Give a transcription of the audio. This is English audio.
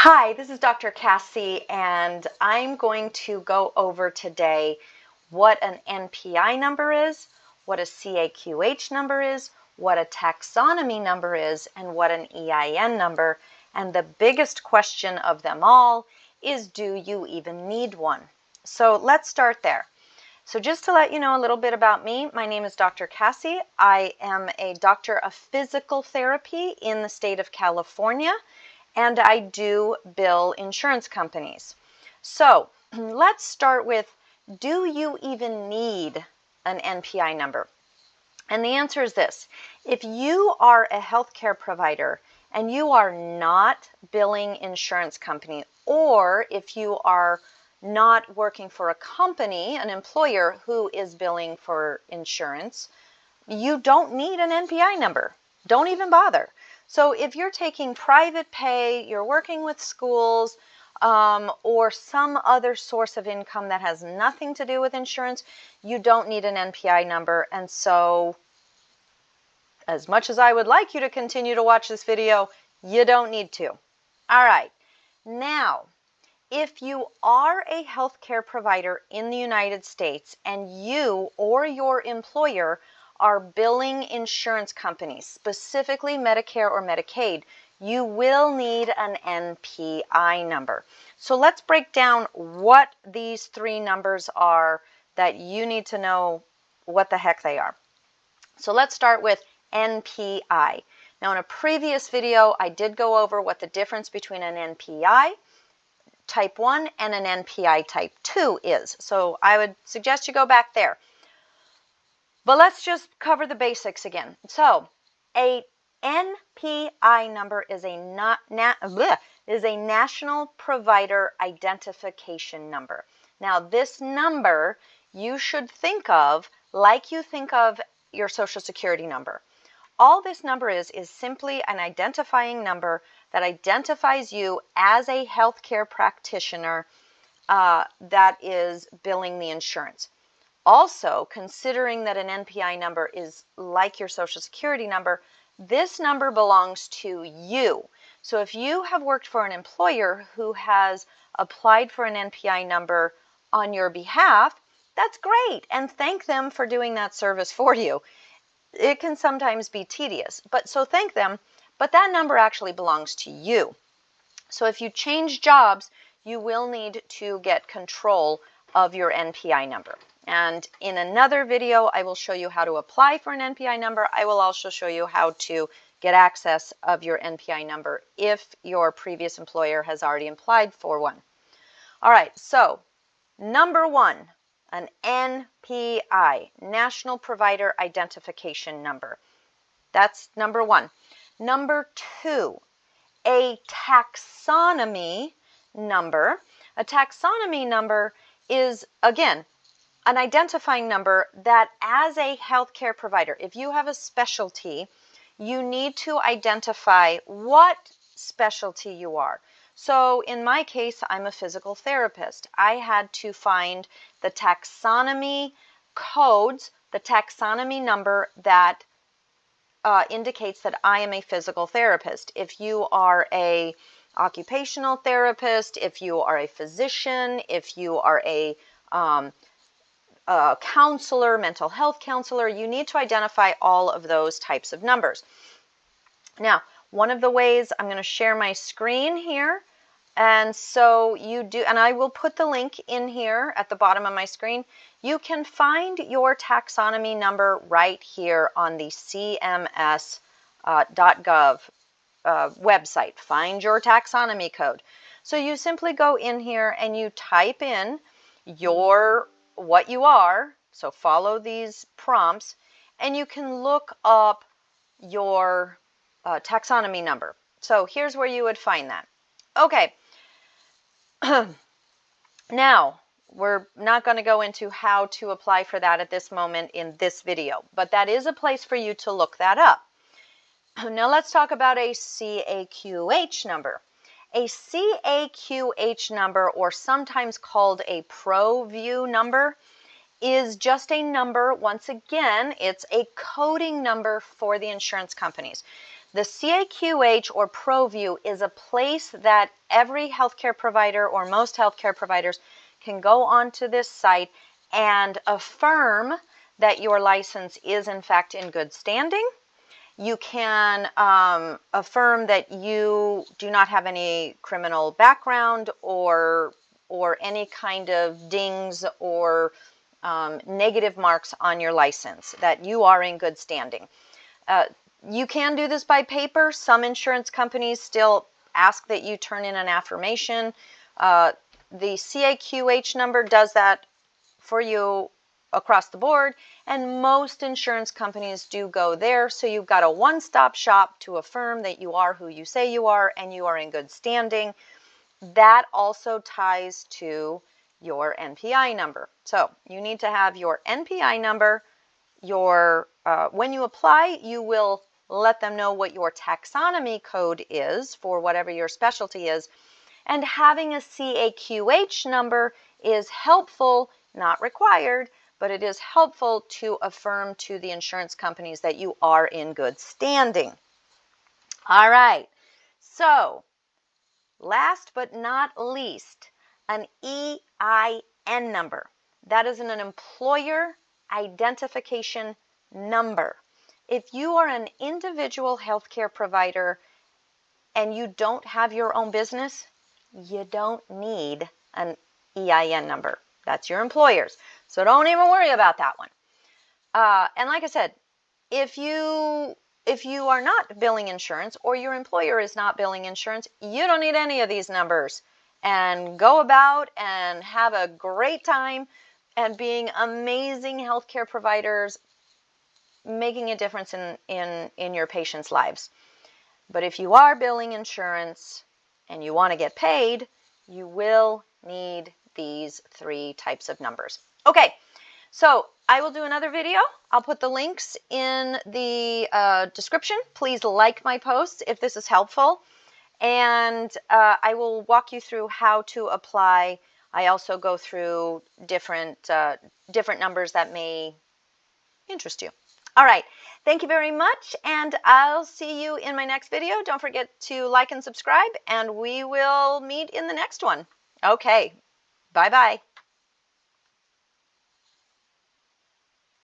Hi, this is Dr. Cassie, and I'm going to go over today what an NPI number is, what a CAQH number is, what a taxonomy number is, and what an EIN number. And the biggest question of them all is, do you even need one? So let's start there. So just to let you know a little bit about me, my name is Dr. Cassie. I am a doctor of physical therapy in the state of California, and I do bill insurance companies. So let's start with, do you even need an NPI number? And the answer is this. If you are a healthcare provider and you are not billing insurance company, or if you are not working for a company, an employer who is billing for insurance, you don't need an NPI number. Don't even bother. So if you're taking private pay, you're working with schools, or some other source of income that has nothing to do with insurance, you don't need an NPI number. And so, as much as I would like you to continue to watch this video, you don't need to. All right. Now, if you are a healthcare provider in the United States and you or your employer are billing insurance companies, specifically Medicare or Medicaid, you will need an NPI number. So let's break down what these three numbers are that you need to know what the heck they are. So let's start with NPI. Now in a previous video, I did go over what the difference between an NPI Type 1 and an NPI Type 2 is. So I would suggest you go back there. But let's just cover the basics again. So a NPI number is a National Provider Identification number. Now this number you should think of like you think of your Social Security number. All this number is simply an identifying number that identifies you as a healthcare practitioner that is billing the insurance. Also, considering that an NPI number is like your Social Security number, this number belongs to you. So if you have worked for an employer who has applied for an NPI number on your behalf, that's great, and thank them for doing that service for you. It can sometimes be tedious, so thank them, but that number actually belongs to you. So if you change jobs, you will need to get control of your NPI number. And in another video, I will show you how to apply for an NPI number. I will also show you how to get access of your NPI number if your previous employer has already applied for one. All right, so number one, an NPI, National Provider Identification number. That's number one. Number two, a taxonomy number. A taxonomy number is, again, an identifying number that as a healthcare provider, if you have a specialty, you need to identify what specialty you are. So in my case, I'm a physical therapist. I had to find the taxonomy codes, the taxonomy number that indicates that I am a physical therapist. If you are a occupational therapist, if you are a physician, if you are a counselor, mental health counselor, you need to identify all of those types of numbers. Now, one of the ways, I'm going to share my screen here, and so you do, and I will put the link in here at the bottom of my screen. You can find your taxonomy number right here on the cms.gov website. Find your taxonomy code. So you simply go in here and you type in what you are, so follow these prompts, and you can look up your taxonomy number. So here's where you would find that. Okay, now we're not going to go into how to apply for that at this moment in this video, but that is a place for you to look that up. Now let's talk about a CAQH number. A CAQH number, or sometimes called a ProView number, is just a number. Once again, it's a coding number for the insurance companies. The CAQH or ProView is a place that every healthcare provider or most healthcare providers can go onto this site and affirm that your license is in fact in good standing. You can affirm that you do not have any criminal background or any kind of dings or negative marks on your license, that you are in good standing. You can do this by paper. Some insurance companies still ask that you turn in an affirmation. The CAQH number does that for you across the board, and most insurance companies do go there. So you've got a one-stop shop to affirm that you are who you say you are and you are in good standing. That also ties to your NPI number. So you need to have your NPI number. When you apply, you will let them know what your taxonomy code is for whatever your specialty is. And having a CAQH number is helpful, not required, but it is helpful to affirm to the insurance companies that you are in good standing. All right, so last but not least, an EIN number. That is an employer identification number. If you are an individual healthcare provider and you don't have your own business, you don't need an EIN number. That's your employer's. So don't even worry about that one. And like I said, if you are not billing insurance or your employer is not billing insurance, you don't need any of these numbers. And go about and have a great time and being amazing healthcare providers, making a difference in your patients' lives. But if you are billing insurance and you want to get paid, you will need these 3 types of numbers. Okay, so I will do another video. I'll put the links in the description. Please like my posts if this is helpful. And I will walk you through how to apply. I also go through different numbers that may interest you. All right, thank you very much, and I'll see you in my next video. Don't forget to like and subscribe, and we will meet in the next one. Okay, bye-bye.